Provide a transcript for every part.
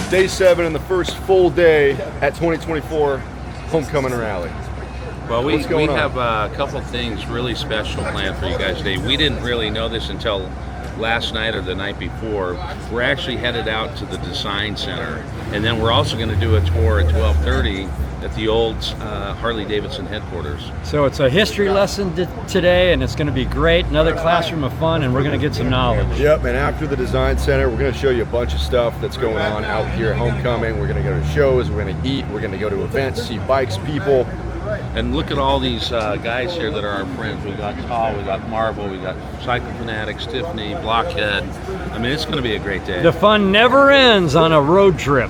Day 7 and the first full day at 2024 Homecoming Rally. Well, we have a couple things really special planned for you guys today. We didn't really know this until last night or the night before. We're actually headed out to the Design Center, and then we're also going to do a tour at 12:30 at the old Harley-Davidson headquarters. So it's a history lesson today, and it's going to be great. Another classroom of fun, and we're going to get some knowledge. Yep, and after the Design Center, we're going to show you a bunch of stuff that's going on out here at Homecoming. We're going to go to shows, we're going to eat, we're going to go to events, see bikes, people. And look at all these guys here that are our friends. We got Tall, we got Marvel, we got Cycle Fanatics, Tiffany, Blockhead. I mean, it's going to be a great day. The fun never ends on a road trip.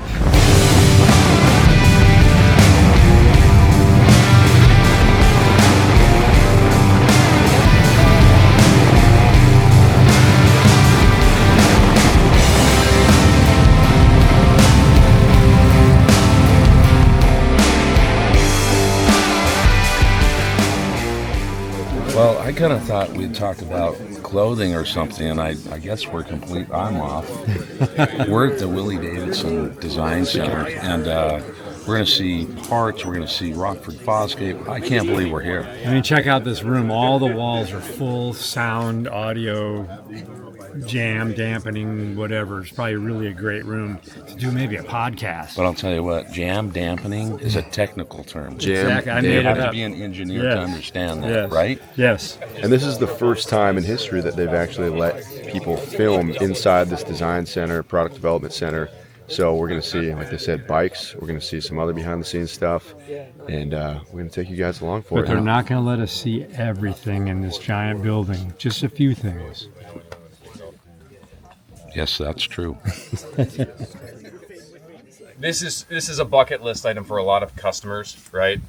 Well, I kind of thought we'd talk about clothing or something, and I guess we're complete. I'm off. We're at the Willie Davidson Design Center, and we're going to see parts. We're going to see Rockford Fosgate. I can't believe we're here. I mean, check out this room. All the walls are full sound, audio, jam, dampening, whatever. It's probably really a great room to do maybe a podcast. But I'll tell you what, jam dampening is a technical term. Exactly. I made You it have up. to be an engineer to understand that, Yes. right? Yes. And this is the first time in history that they've actually let people film inside this Design Center, Product Development Center. So we're going to see, like they said, bikes. We're going to see some other behind-the-scenes stuff. And we're going to take you guys along for it. But they're not going to let us see everything in this giant building. Just a few things. Yes, that's true. This is a bucket list item for a lot of customers, right?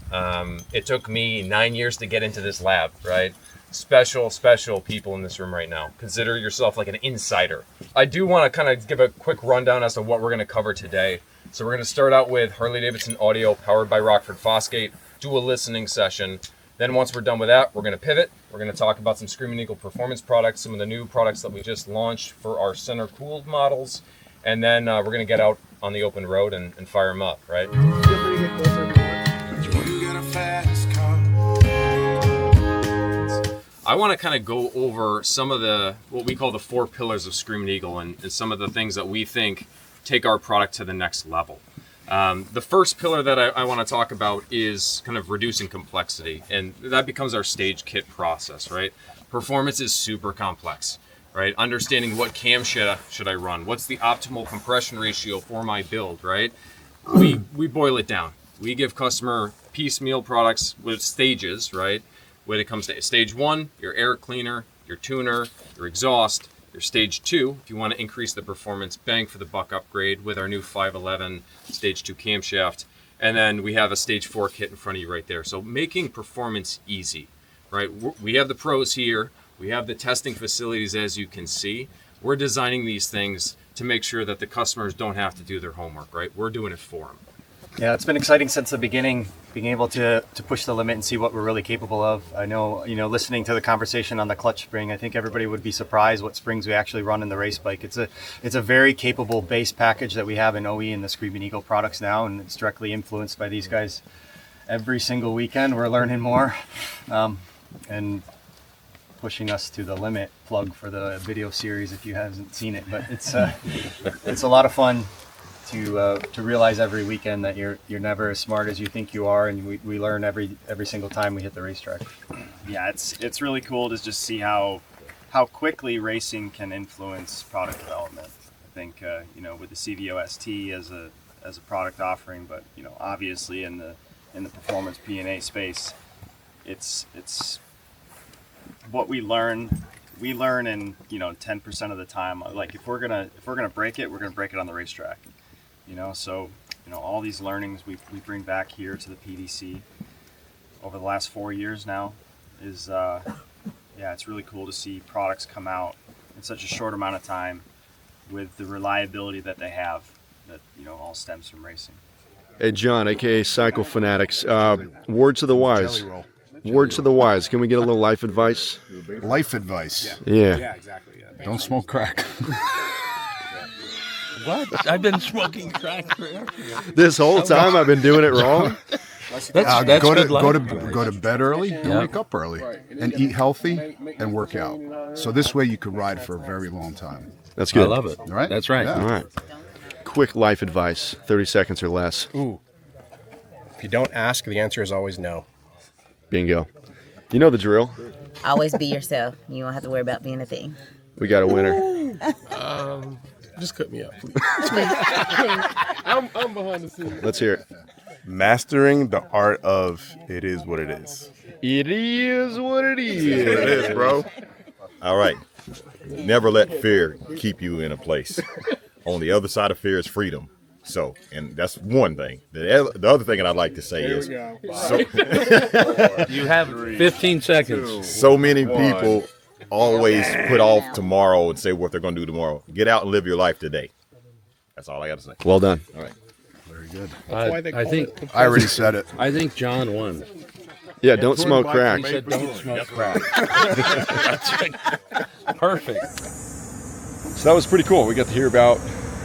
It took me 9 years to get into this lab, right? Special people in this room right now. Consider yourself like an insider. I do want to kind of give a quick rundown as to what we're going to cover today. So we're going to start out with Harley-Davidson audio powered by Rockford Fosgate, do a listening session. Then once we're done with that, we're going to pivot. We're going to talk about some Screaming Eagle performance products, some of the new products that we just launched for our center-cooled models. And then we're going to get out on the open road and fire them up, right? I want to kind of go over some of the, what we call the 4 pillars of Screaming Eagle and some of the things that we think take our product to the next level. The first pillar that I want to talk about is kind of reducing complexity, and that becomes our stage kit process, right? Performance is super complex, right? Understanding what cam should I run? What's the optimal compression ratio for my build, right? We boil it down. We give customer piecemeal products with stages, right? When it comes to stage 1, your air cleaner, your tuner, your exhaust. Your stage 2, if you want to increase the performance, bang for the buck upgrade with our new 511 stage 2 camshaft. And then we have a stage 4 kit in front of you right there. So making performance easy, right? We have the pros here. We have the testing facilities, as you can see. We're designing these things to make sure that the customers don't have to do their homework, right? We're doing it for them. Yeah, it's been exciting since the beginning, being able to push the limit and see what we're really capable of. I know, listening to the conversation on the clutch spring, I think everybody would be surprised what springs we actually run in the race bike. It's a very capable base package that we have in OE and the Screaming Eagle products now, and it's directly influenced by these guys. Every single weekend, we're learning more and pushing us to the limit. Plug for the video series if you haven't seen it, but it's a lot of fun to realize every weekend that you're never as smart as you think you are, and we learn every single time we hit the racetrack. Yeah, it's really cool to just see how quickly racing can influence product development. I think with the CVO-ST as a product offering, but obviously in the performance P&A space, it's what we learn. We learn in 10% of the time. Like if we're gonna break it, we're gonna break it on the racetrack. So all these learnings we bring back here to the PDC over the last 4 years now is it's really cool to see products come out in such a short amount of time with the reliability that they have, that all stems from racing. Hey John, a.k.a. Cycle Fanatics, words to the wise. Words to the wise. Can we get a little life advice? Life advice. Yeah. Don't smoke crack. What? I've been smoking crack forever. This whole time I've been doing it wrong. That's go good luck. to bed early and wake up early, and eat healthy and work out. So this way you could ride for a very long time. That's good. I love it. All right? That's right. Yeah. All right. Quick life advice, 30 seconds or less. Ooh. If you don't ask, the answer is always no. Bingo. You know the drill. Always be yourself. You don't have to worry about being a thing. We got a winner. Just cut me up, please. I'm behind the scenes. Let's hear it. Mastering the art of it is what it is. It is what it is. It is, bro. All right. Never let fear keep you in a place. On the other side of fear is freedom. So, and that's one thing. The other thing that I'd like to say is, You have 15 seconds. so many people always put off tomorrow and say what they're going to do tomorrow. Get out and live your life today. That's all I got to say. Well done. All right. Very good. I think I already said it. I think John won. Yeah, don't smoke crack. He said don't smoke crack. Perfect. So that was pretty cool. We got to hear about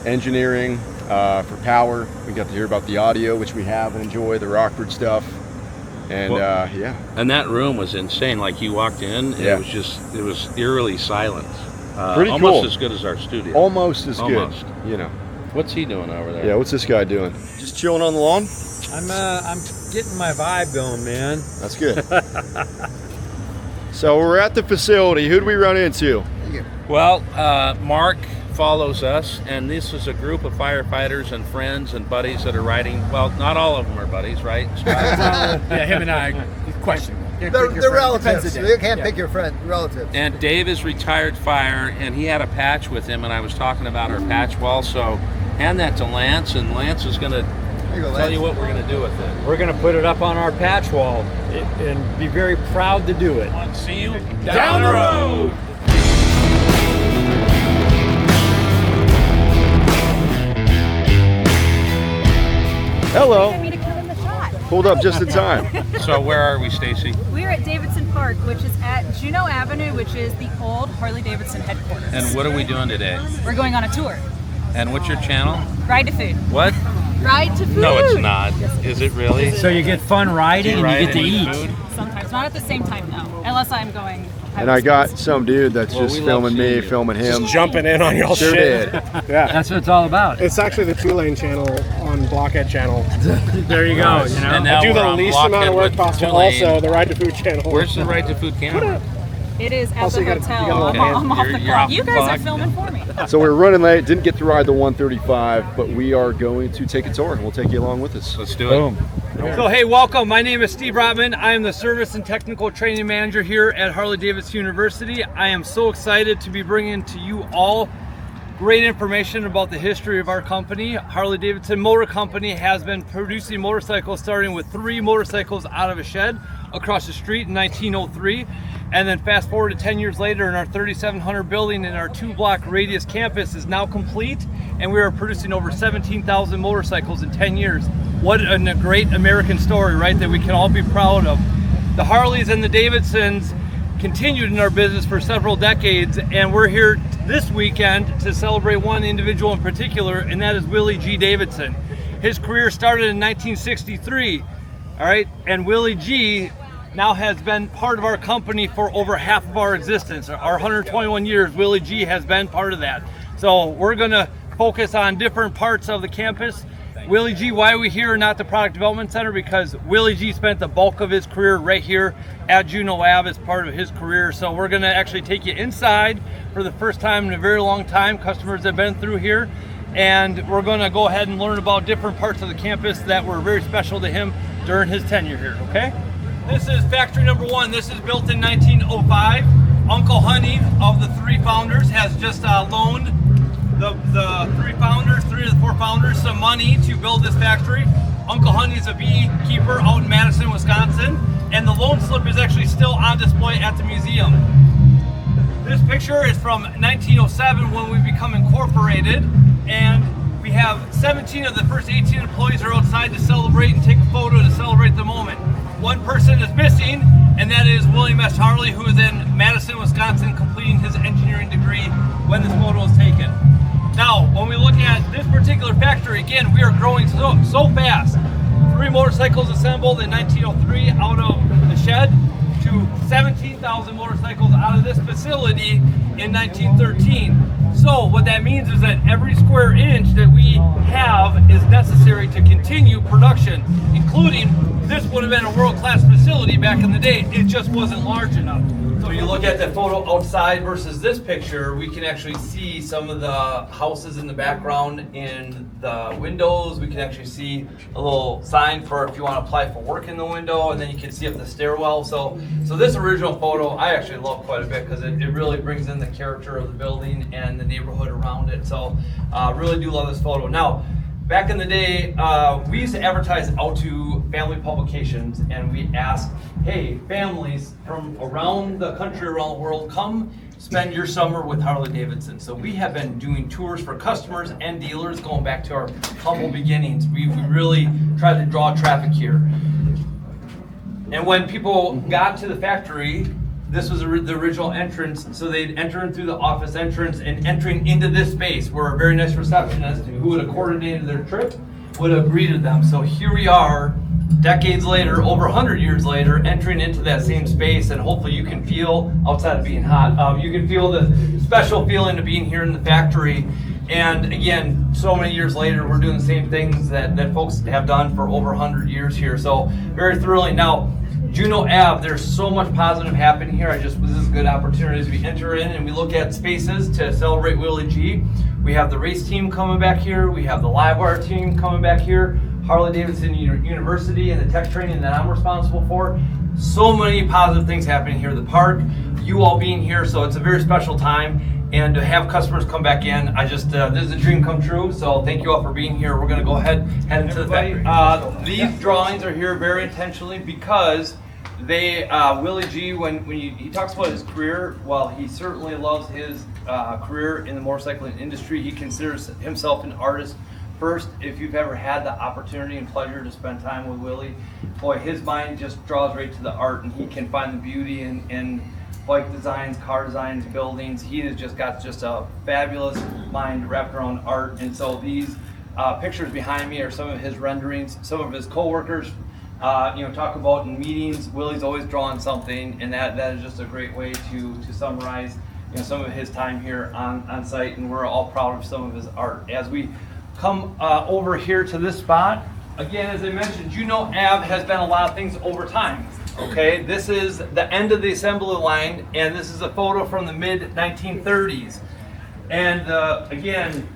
engineering for power. We got to hear about the audio, which we have and enjoy, the Rockford stuff. And yeah. And that room was insane. Like you walked in, and Yeah. it was eerily silent. Pretty almost cool. as good as our studio. Almost as Almost. good, you know. What's he doing over there? Yeah, what's this guy doing? Just chilling on the lawn? I'm getting my vibe going, man. That's good. So we're at the facility. Who'd we run into? Well, Mark follows us, and this is a group of firefighters and friends and buddies that are riding. Well, not all of them are buddies, right? Yeah, him and I. Question. They're relatives. You can't pick your friend. Relatives. And Dave is retired fire, and he had a patch with him, and I was talking about our patch wall. So hand that to Lance, and Lance is going to tell you what we're going to do with it. We're going to put it up on our patch wall and be very proud to do it. See you down the road. Hello. For me to come in the shot. Pulled up just in time. So where are we, Stacy? We're at Davidson Park, which is at Juneau Avenue, which is the old Harley-Davidson headquarters. And what are we doing today? We're going on a tour. And what's your channel? Ride to Food. What? Ride to Food. No, it's not. Is it really? So you get fun riding and you get to eat. Sometimes, not at the same time, no. Unless I'm going. And I got some dude that's just filming me, filming him. Just jumping in on y'all Sure shit. did. Yeah. That's what it's all about. It's actually the 2-lane channel on Blockhead channel. There you go. You know? And now I do we're the on least Blockhead amount of work with possible. Tulane. Also, the Ride to Food channel. Where's the Ride to Food camera? It is at Also, the you gotta- hotel. you gotta- I'm off the You're clock. off You the guys clock. are filming for me. So we're running late, didn't get to ride the 135, but we are going to take a tour. We'll take you along with us. Let's do it. Boom. So hey, welcome. My name is Steve Rotman. I am the Service and Technical Training Manager here at Harley-Davidson University. I am so excited to be bringing to you all great information about the history of our company. Harley-Davidson Motor Company has been producing motorcycles starting with 3 motorcycles out of a shed across the street in 1903. And then fast forward to 10 years later, and our 3,700 building and our 2-block radius campus is now complete, and we are producing over 17,000 motorcycles in 10 years. What a great American story, right, that we can all be proud of. The Harleys and the Davidsons continued in our business for several decades, and we're here this weekend to celebrate one individual in particular, and that is Willie G Davidson. His career started in 1963, all right, and Willie G now has been part of our company for over half of our existence. Our 121 years, Willie G has been part of that. So we're gonna focus on different parts of the campus. Willie G, why are we here, not the Product Development Center? Because Willie G spent the bulk of his career right here at Juneau Ave as part of his career. So we're gonna actually take you inside for the first time in a very long time. Customers have been through here. And we're gonna go ahead and learn about different parts of the campus that were very special to him during his tenure here, okay? This is factory number 1. This is built in 1905. Uncle Honey of the 3 founders has just loaned the 3 founders, 3 of the 4 founders, some money to build this factory. Uncle Honey is a beekeeper out in Madison, Wisconsin, and the loan slip is actually still on display at the museum. This picture is from 1907 when we become incorporated, and we have 17 of the first 18 employees are outside to celebrate and take a photo to celebrate the moment. One person is missing, and that is William S. Harley, who is in Madison, Wisconsin, completing his engineering degree when this photo is taken. Now, when we look at this particular factory, again, we are growing so fast. 3 motorcycles assembled in 1903 out of the shed to 17,000 motorcycles out of this facility in 1913. So what that means is that every square inch that we have is necessary to continue production, including this would have been a world-class facility back in the day. It just wasn't large enough. So you look at the photo outside versus this picture, we can actually see some of the houses in the background in the windows. We can actually see a little sign for if you want to apply for work in the window, and then you can see up the stairwell. So this original photo I actually love quite a bit because it really brings in the character of the building and the neighborhood around it. So really do love this photo. Now, back in the day, we used to advertise out to family publications, and we asked, hey, families from around the country, around the world, come spend your summer with Harley-Davidson. So we have been doing tours for customers and dealers going back to our humble beginnings. We really tried to draw traffic here. And when people got to the factory, this was the original entrance, so they'd enter in through the office entrance, and entering into this space where a very nice receptionist who would have coordinated their trip would have greeted them. So here we are, decades later, over 100 years later, entering into that same space, and hopefully you can feel, outside of being hot, you can feel the special feeling of being here in the factory. And again, so many years later, we're doing the same things that folks have done for over 100 years here. So very thrilling. Now, Juneau Ave, there's so much positive happening here. This is a good opportunity as we enter in and we look at spaces to celebrate Willie G. We have the race team coming back here. We have the Livewire team coming back here. Harley-Davidson University and the tech training that I'm responsible for. So many positive things happening here at the park. You all being here, so it's a very special time. And to have customers come back in, this is a dream come true. So thank you all for being here. We're going to go ahead into the factory. These drawings are here very intentionally because Willie G, when he talks about his career, while he certainly loves his career in the motorcycling industry, he considers himself an artist first. If you've ever had the opportunity and pleasure to spend time with Willie, boy, his mind just draws right to the art, and he can find the beauty in bike designs, car designs, buildings. He has just got a fabulous mind wrapped around art. And so these pictures behind me are some of his renderings. Some of his co-workers talk about in meetings. Willie's always drawing something, and that is just a great way to summarize some of his time here on site, and we're all proud of some of his art. As we come over here to this spot, again, as I mentioned, Juneau Ave has been a lot of things over time. Okay, this is the end of the assembly line, and this is a photo from the mid-1930s. And again,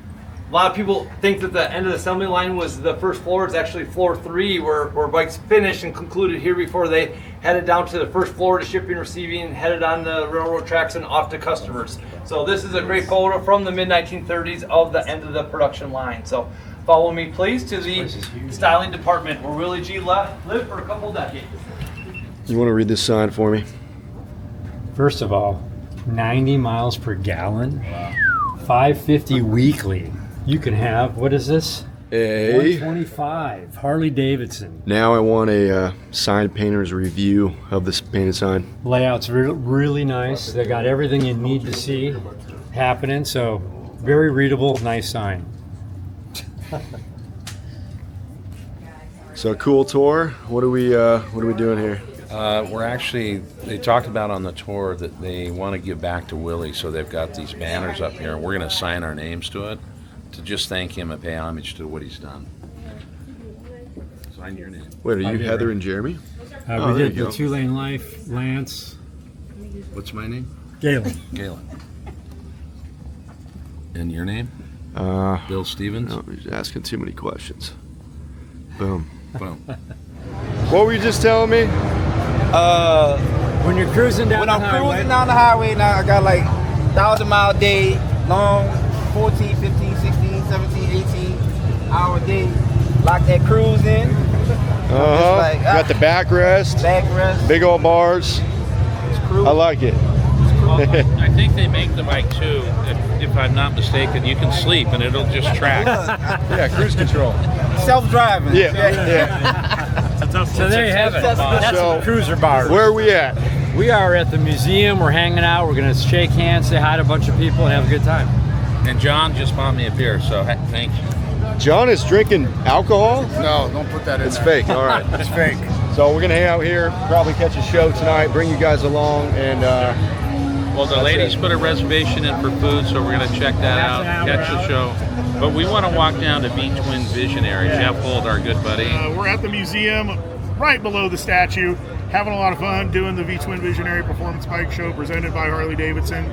a lot of people think that the end of the assembly line was the first floor. It's actually floor 3 where bikes finished and concluded here before they headed down to the first floor to shipping and receiving and headed on the railroad tracks and off to customers. So this is a great photo from the mid-1930s of the end of the production line. So follow me please to the styling department where Willie G lived for a couple decades. You want to read this sign for me? First of all, 90 miles per gallon, 550 weekly. You can have, what is this? 125, Harley-Davidson. Now I want a sign painter's review of this painted sign. Layout's really nice. They got everything you need to see happening, so very readable, nice sign. So cool tour. What are we doing here? They talked about on the tour that they want to give back to Willie, so they've got these banners up here, and we're going to sign our names to it to just thank him and pay homage to what he's done. Sign your name. Wait, are you Heather and Jeremy? We did the 2 Lane Life, Lance. What's my name? Galen. Galen. And your name? Bill Stevens? No, he's asking too many questions. Boom. Boom. What were you just telling me? When you're cruising down the highway now, I got like 1,000-mile day, long, 14, 15, 16, 17, 18 hour day. Lock that cruise in. Like, got the backrest. Big old bars. I like it. I think they make the bike too, if I'm not mistaken. You can sleep and it'll just track. Yeah, cruise control. Self-driving. Yeah. So there you have it. That's the cruiser bar. Where are we at? We are at the museum. We're hanging out. We're going to shake hands, say hi to a bunch of people, and have a good time. And John just bought me a beer, so thank you. John is drinking alcohol? No, don't put that in. It's there. fake. All right. It's fake. So we're gonna hang out here, probably catch a show tonight, bring you guys along, and well, the ladies put a reservation in for food, so we're gonna check that out, catch the show. But we want to walk down to V-Twin Visionary. Jeff Holt, our good buddy. We're at the museum, right below the statue, having a lot of fun doing the V-Twin Visionary Performance Bike Show presented by Harley-Davidson.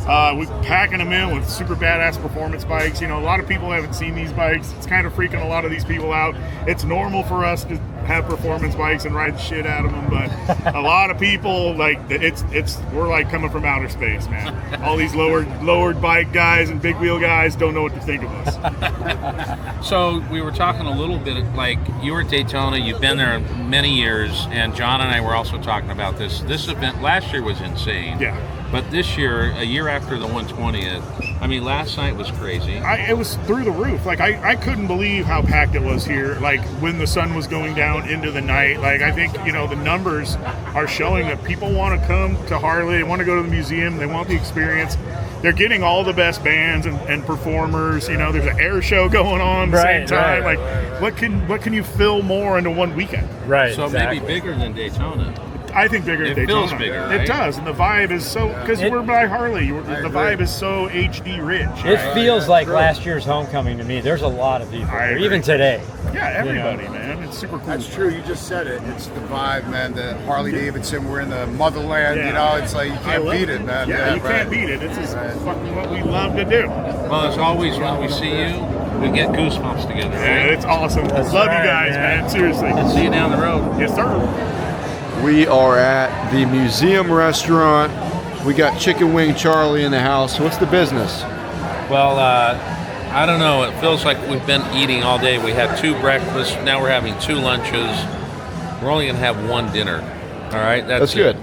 We're packing them in with super badass performance bikes. You know, a lot of people haven't seen these bikes. It's kind of freaking a lot of these people out. It's normal for us to have performance bikes and ride the shit out of them, but a lot of people, like, we're like coming from outer space, man. All these lowered bike guys and big wheel guys don't know what to think of us. So we were talking a little bit, like, you were at Daytona, you've been there many years, and John and I were also talking about this. This event last year was insane. Yeah. But this year, a year after the 120th, I mean, last night was crazy. It was through the roof. Like, I couldn't believe how packed it was here, like, when the sun was going down into the night. Like, I think, you know, the numbers are showing that people want to come to Harley, they want to go to the museum, they want the experience. They're getting all the best bands and performers. You know, there's an air show going on at the same time. Right. Like, what can you fill more into one weekend? Right. So maybe bigger than Daytona. I think bigger than Daytona. It feels bigger, right? It does, and the vibe is so, because we're by Harley, the vibe is so HD rich. It feels like last year's homecoming to me. There's a lot of people here, even today. Yeah, everybody, man. It's super cool. That's true. You just said it. It's the vibe, man. The Harley-Davidson, we're in the motherland, you know, it's like you can't beat it, man. Yeah, you can't beat it. It's just fucking what we love to do. Well, as always, when we see you, we get goosebumps together, right? Yeah, it's awesome. Love you guys, man. Seriously. See you down the road. Yes, sir. We are at the museum restaurant. We got Chicken Wing Charlie in the house. What's the business? Well, I don't know. It feels like we've been eating all day. We had 2 breakfasts. Now we're having 2 lunches. We're only going to have 1 dinner. All right? That's good.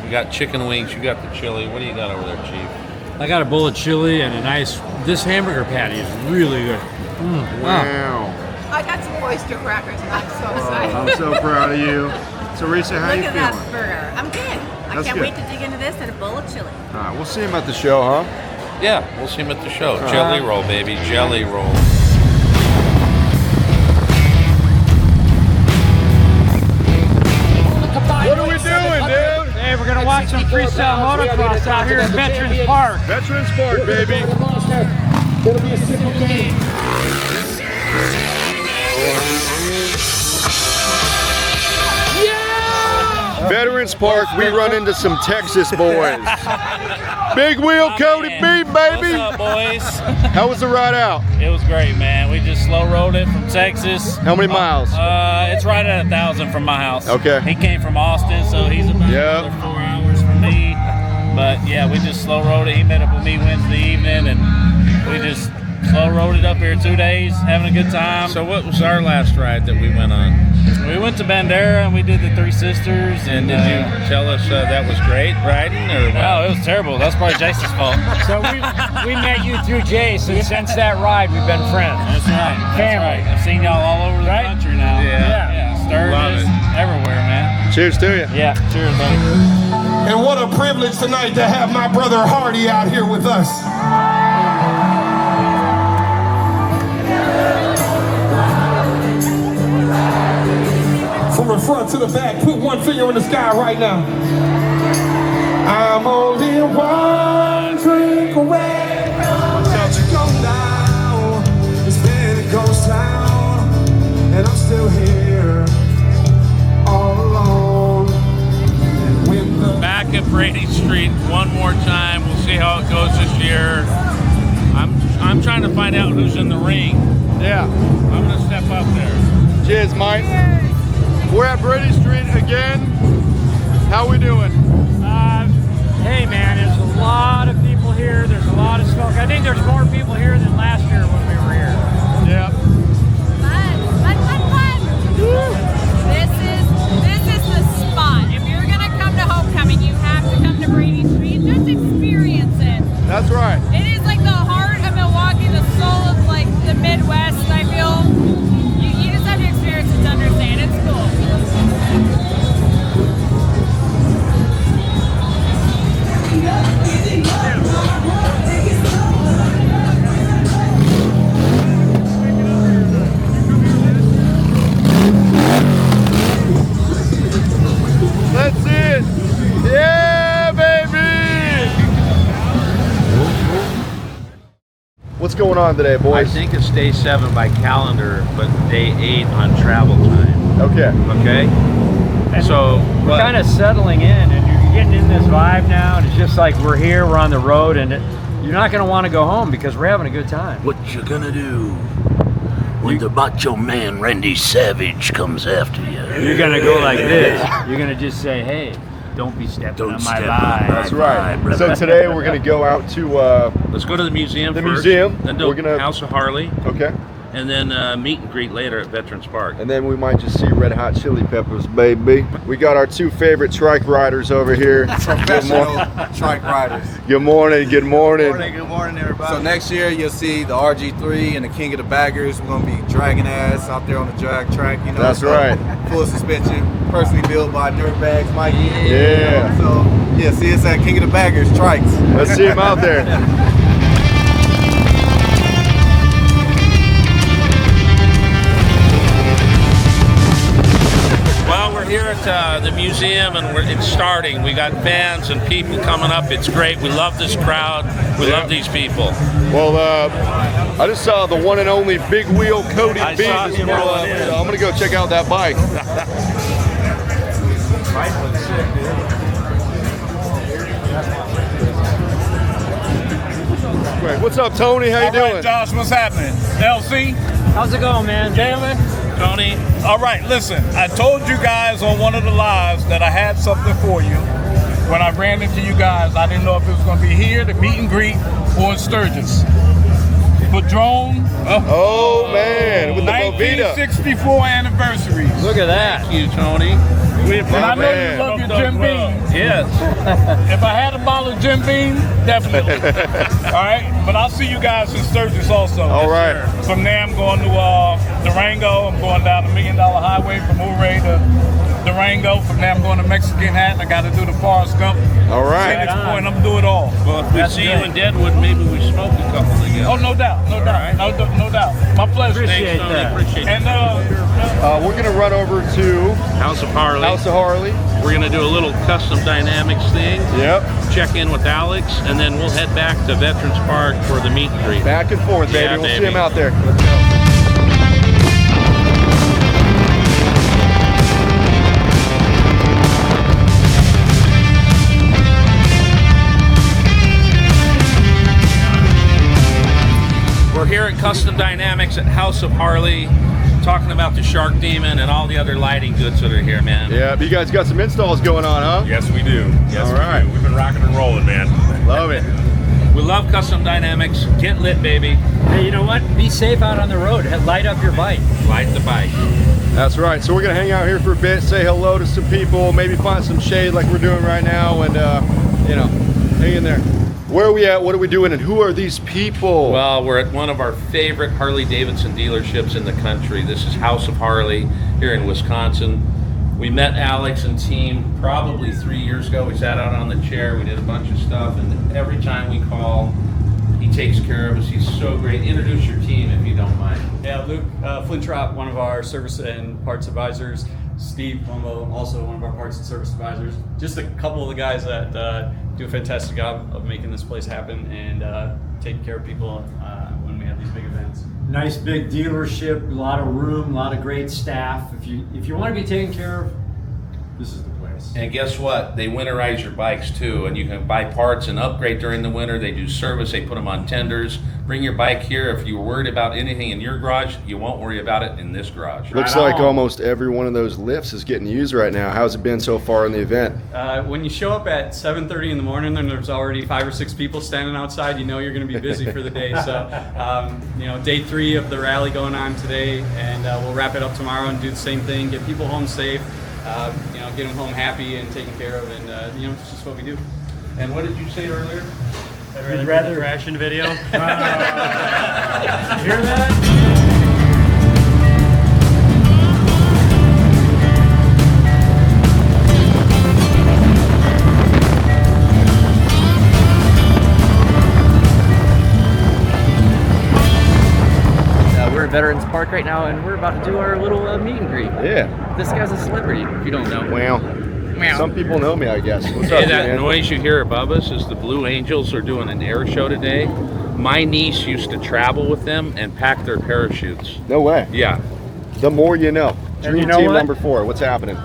We got chicken wings. You got the chili. What do you got over there, Chief? I got a bowl of chili and this hamburger patty is really good. Wow. I got some oyster crackers and I'm so excited. I'm so proud of you. So, Risa, how you Look feeling? at that burger. I'm good. I That's can't good. wait to dig into this and a bowl of chili. All right, we'll see him at the show, huh? Yeah, we'll see him at the show. Jelly roll, baby. Jelly roll. What are we doing, dude? Hey, we're going to watch some freestyle motocross out here in Veterans Park. Veterans Park, baby. It'll be a simple game. Veterans Park, we run into some Texas boys. Big Wheel Cody B, baby. What's up, boys? How was the ride out? It was great, man. We just slow rode it from Texas. How many miles? It's right at 1,000 from my house. Okay. He came from Austin, so he's about another 4 hours from me. But yeah, we just slow rode it. He met up with me Wednesday evening, and we just slow rode it up here 2 days, having a good time. So what was our last ride that we went on? We went to Bandera and we did the Three Sisters. And did you tell us that was great riding? Or what? No, it was terrible. That's probably Jason's fault. So we met you through Jace, and since that ride, we've been friends. That's right. Family. I've seen y'all all over the country now. Yeah. Sturgis, everywhere, man. Cheers to you. Yeah, cheers, buddy. And what a privilege tonight to have my brother Hardy out here with us. From the front to the back, put one finger in the sky right now. I'm only one drink away. Let you go now. It's been a ghost town, and I'm still here, all alone. Back at Brady Street one more time. We'll see how it goes this year. I'm trying to find out who's in the ring. Yeah. I'm gonna step up there. Cheers, Mike. We're at Brady Street again. How we doing? Hey man, there's a lot of people here. There's a lot of smoke. I think there's more people here than last year when we were here. Yeah. Fun. This is the spot. If you're gonna come to homecoming, you have to come to Brady Street. Just experience it. That's right. It is like the heart of Milwaukee, the soul of like the Midwest. I feel you just have to experience it to understand. It's cool. going on today, I boys? think it's day 7 by calendar, but day 8 on travel time. Okay. Okay. And So we're kind of settling in, and you're getting in this vibe now, and it's just like we're here, we're on the road, and you're not going to want to go home because we're having a good time. What you gonna do when the macho man Randy Savage comes after you? You're going to go like this. You're going to just say, hey, don't be stepping on my vibe. That's right. So today we're going to go out to... let's go to the museum the first. museum. Then do We're gonna... House of Harley. Okay. And then meet and greet later at Veterans Park. And then we might just see Red Hot Chili Peppers, baby. We got our 2 favorite trike riders over here. Professional trike riders. Good morning, good morning. Good morning, everybody. So next year you'll see the RG3 and the King of the Baggers. We're gonna be dragging ass out there on the drag track. You know, that's right. Full suspension, personally built by Dirtbags Mikey. Yeah. So yeah, see us at King of the Baggers trikes. Let's see him out there. Well, we're here at the museum, and it's starting. We got fans and people coming up. It's great. We love this crowd. We love these people. Well, I just saw the one and only Big Wheel Cody B. saw him So rolling in. I'm gonna go check out that bike. Great. What's up, Tony? How you doing? Josh, what's happening? LC? How's it going, man? Jalen? Tony? All right, listen, I told you guys on one of the lives that I had something for you. When I ran into you guys, I didn't know if it was going to be here, the meet and greet, or at Sturgis. Padrone. Oh, man, with the Movida. 1964 anniversaries. Look at that. Thank you, Tony. And I know you love your Jim Beam. Yes. If I had a bottle of Jim Beam, definitely. All right, but I'll see you guys in Sturgis also. All right. From there, I'm going to Durango. I'm going down the $1 Million Highway from Ouray to Durango. From there, I'm going to Mexican Hat, and I got to do the Forrest Gump. All right. Phoenix Point, I'm doing it all. Well, if we see you in Deadwood, maybe we smoke a couple together. Oh, no doubt, no doubt, no doubt. My pleasure. Thanks, Tony. Appreciate it. And we're gonna run over to House of Harley. House of Harley. We're gonna do a little custom dynamics thing. Yep. Check in with Alex, and then we'll head back to Veterans Park for the meet and greet. Back and forth, baby. Yeah, we'll baby. see him out there. Let's go. We're here at Custom Dynamics at House of Harley, talking about the Shark Demon and all the other lighting goods that are here, man. Yeah, but you guys got some installs going on, huh? Yes, we do. Yes, All right. we do. We've been rocking and rolling, man. Love it. We love Custom Dynamics. Get lit, baby. Hey, you know what? Be safe out on the road. Light up your bike. Light the bike. That's right. So we're gonna hang out here for a bit, say hello to some people, maybe find some shade like we're doing right now, and you know, hang in there. Where are we at? What are we doing? And who are these people? Well, we're at one of our favorite Harley-Davidson dealerships in the country. This is House of Harley here in Wisconsin. We met Alex and team probably 3 years ago. We sat out on the chair, we did a bunch of stuff, and every time we call, he takes care of us. He's so great. Introduce your team if you don't mind. Yeah, Luke Flintrop, one of our service and parts advisors. Steve Pombo, also one of our parts and service advisors. Just a couple of the guys that do a fantastic job of making this place happen and taking care of people when we have these big events. Nice big dealership, a lot of room, a lot of great staff. If you want to be taken care of, this is the place. And guess what? They winterize your bikes too, and you can buy parts and upgrade during the winter. They do service, they put them on tenders. Bring your bike here. If you're worried about anything in your garage, you won't worry about it in this garage. Looks like almost every one of those lifts is getting used right now. How's it been so far in the event? When you show up at 7:30 in the morning and there's already 5 or 6 people standing outside, you know you're going to be busy for the day. So, you know, day 3 of the rally going on today, and we'll wrap it up tomorrow and do the same thing, get people home safe, you know, get them home happy and taken care of, and you know, it's just what we do. And what did you say earlier? I'd rather Thrashin video. Hear that? We're at Veterans Park right now, and we're about to do our little meet and greet. Yeah. This guy's a celebrity, if you don't know. Well, some people know me, I guess. What's Hey, up, that man? noise you hear above us is the Blue Angels are doing an air show today. My niece used to travel with them and pack their parachutes. No way. Yeah. The more you know. And Dream you know team what? number 4. What's happening?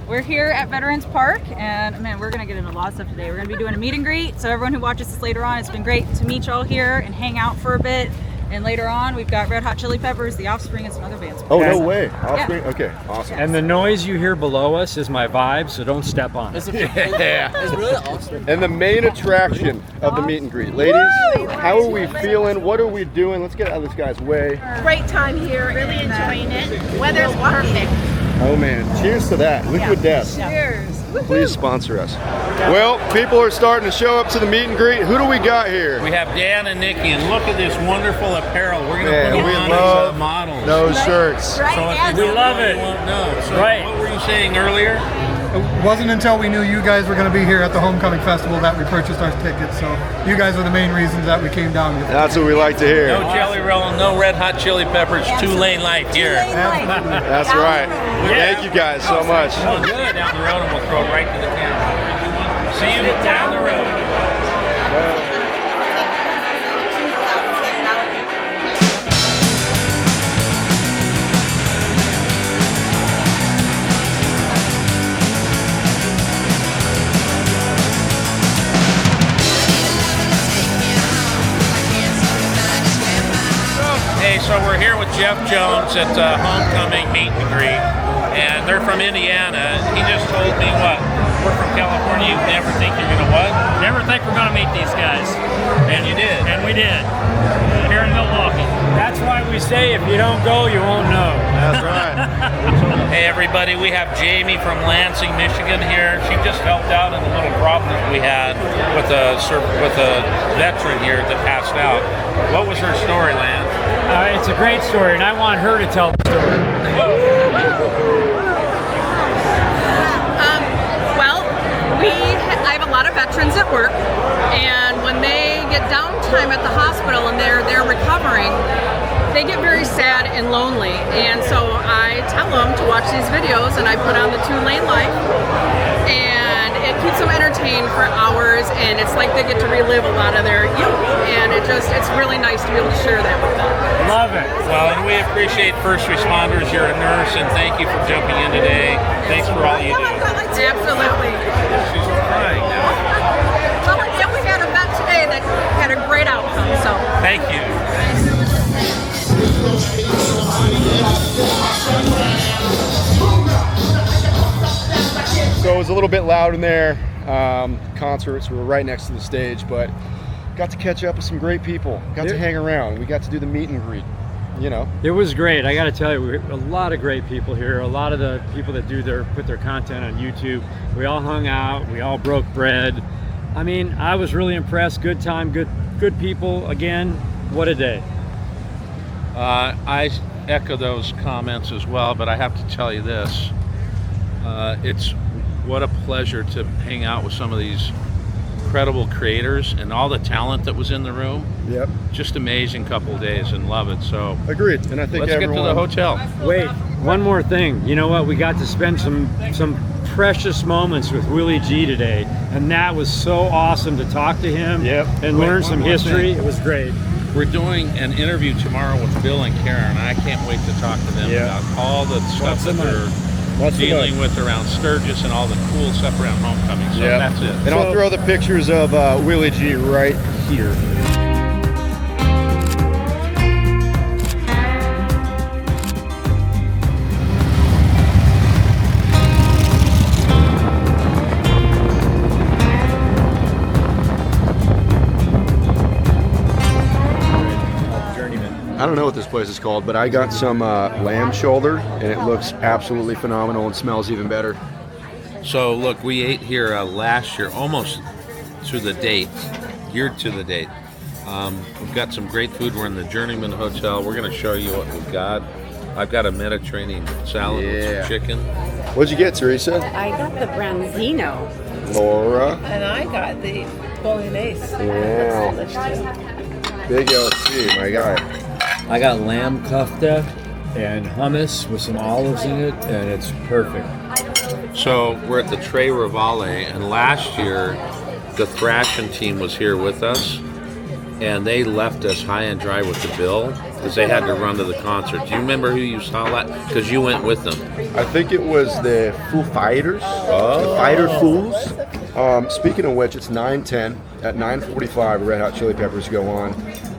We're here at Veterans Park, and man, we're gonna get into a lot of stuff today. We're gonna be doing a meet and greet, so everyone who watches this later on, it's been great to meet y'all here and hang out for a bit. And later on, we've got Red Hot Chili Peppers, The Offspring, and some other bands. Oh, no way. Offspring? Yeah. Okay, awesome. And the noise you hear below us is my vibe, so don't step on it. Yeah. It's really awesome. And the main attraction of the meet and greet. Ladies, how are we feeling? What are we doing? Let's get out of this guy's way. Great time here. Really enjoying it. Weather's perfect. Oh man, cheers to that. Liquid Death. Cheers. Please sponsor us. Well, people are starting to show up to the meet and greet. Who do we got here? We have Dan and Nikki, and look at this wonderful apparel. We're going to Man, put we them on love as models. those shirts. So if you love it. You won't know. So Right. what were you saying earlier? It wasn't until we knew you guys were going to be here at the Homecoming Festival that we purchased our tickets. So you guys were the main reasons that we came down. That's what we like to hear. No Jelly Roll, no Red Hot Chili Peppers, 2-lane life here. That's right. Thank you guys so much. Well, good. Down the road, and we'll throw it right to the camera. See you down the road. Hey, so we're here with Jeff Jones at Homecoming Meet and Greet, and they're from Indiana. He just told me what? We're from California. You never think you're gonna what? Never think we're gonna meet these guys. And you did. And we did. Here in Milwaukee. That's why we say if you don't go, you won't know. That's right. Hey everybody, we have Jamie from Lansing, Michigan here. She just helped out in a little problem that we had with a veteran here that passed out. What was her story, Lance? It's a great story, and I want her to tell the story. I have a lot of veterans at work, and when they get downtime at the hospital and they're recovering, they get very sad and lonely. And so I tell them to watch these videos, and I put on the 2-lane life, and it keeps them entertained for hours, and it's like they get to relive a lot of their youth, and it's really nice to be able to share that with them. Love it. Well, and we appreciate first responders. You're a nurse, and thank you for jumping in today. Thanks for all you do. Absolutely. She's crying now. Well, and we had a vet today that had a great outcome, so. Thank you. So it was a little bit loud in there. Concerts were right next to the stage, but got to catch up with some great people. Got to hang around. We got to do the meet and greet. You know, it was great. I got to tell you, we a lot of great people here. A lot of the people that put their content on YouTube. We all hung out. We all broke bread. I mean, I was really impressed. Good time, good people. Again, what a day. I echo those comments as well, but I have to tell you this. It's what a pleasure to hang out with some of these incredible creators and all the talent that was in the room. Yep. Just amazing couple of days and love it. So agreed. And I think let's get to the hotel. Wait, one more thing. You know what? We got to spend some precious moments with Willie G today, and that was so awesome to talk to him and learn some history. It was great. We're doing an interview tomorrow with Bill and Karen, and I can't wait to talk to them about all the stuff that they're dealing with around Sturgis and all the cool stuff around Homecoming. So that's it. And I'll throw the pictures of Willie G right here. I don't know what this place is called, but I got some lamb shoulder, and it looks absolutely phenomenal and smells even better. So look, we ate here last year, almost to the date, geared to the date. We've got some great food. We're in the Journeyman Hotel. We're going to show you what we've got. I've got a Mediterranean salad with some chicken. What'd you get, Teresa? I got the branzino. Laura? And I got the bolognese. Wow. Big LC, my guy. I got lamb kofta and hummus with some olives in it, and it's perfect. So we're at the Tre Rivale, and last year the Thrashin team was here with us, and they left us high and dry with the bill because they had to run to the concert. Do you remember who you saw that? Because you went with them. I think it was the Foo Fighters. Oh. The Fighter Fools. Speaking of which, it's 9:10. At 9:45, Red Hot Chili Peppers go on.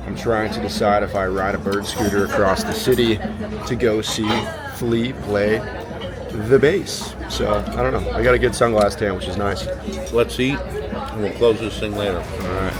I'm trying to decide if I ride a bird scooter across the city to go see Flea play the bass. So, I don't know. I got a good sunglass tan, which is nice. Let's eat, and we'll close this thing later. All right.